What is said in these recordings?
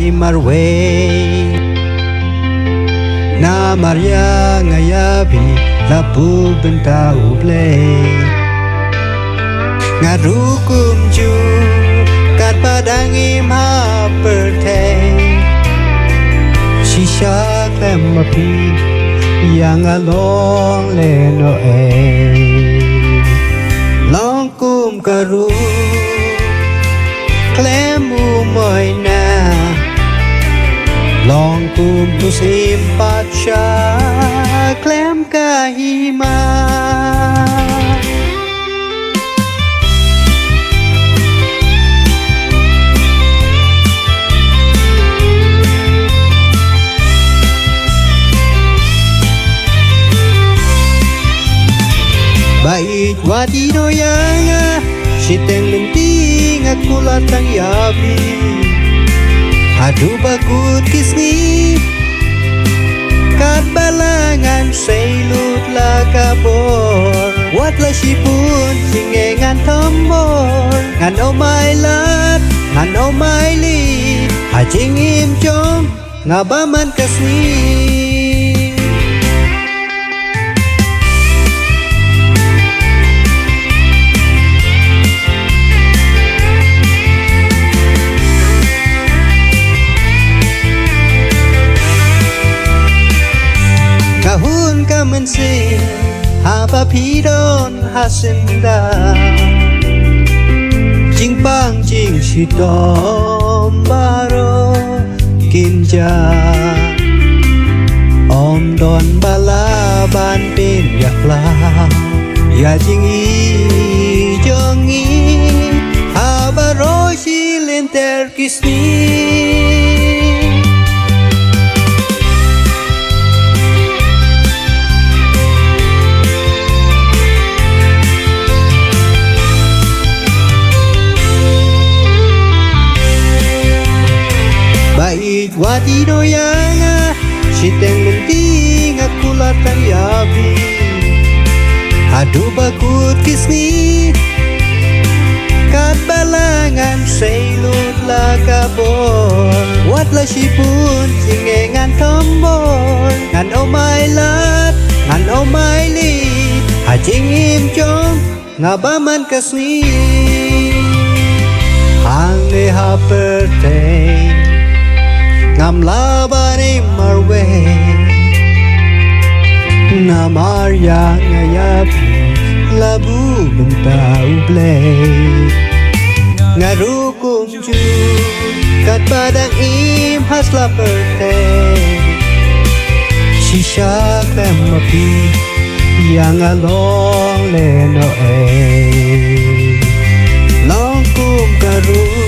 bani marwe na maria ngayabi lapu benta uble ngarukum ju kat padangi ma perte shisha klemapi yang along leno long kum karu klemu moina long kum tu simpatsha klem kahima Bait wadi doyanga siteng lenting aku latang yabi adu bakut kisni kat balangan seilut lakabor wat la sipun singe ngan tombor ngan omai lat ngan omai li hajing im jom ngabaman kasni kahun kamensi hapa pidon hasinda jingpang jing shitom baro kinja om don bala ban pin yakla ya jingi jongi habaro shilenter kisni Bait wadi doyanga siteng lenting aku latang yabi adu bakut kisni kat balangan seilut lakabor wat la sipun singe ngan tombor ngan omai lat ngan omai li hajing im jom ngabaman kasni hang le ha perteng ngam labani marwe na maria ngayapi labu benta uble ngarukum ju kat padang im hasla perte shisha klemapi yang along leno long kum karu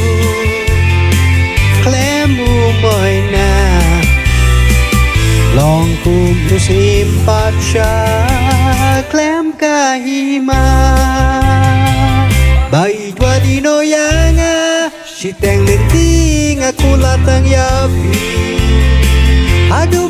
moina long kum tu simpatsha klem kahima bait wadi noyanga siteng lenting aku latang yapi adu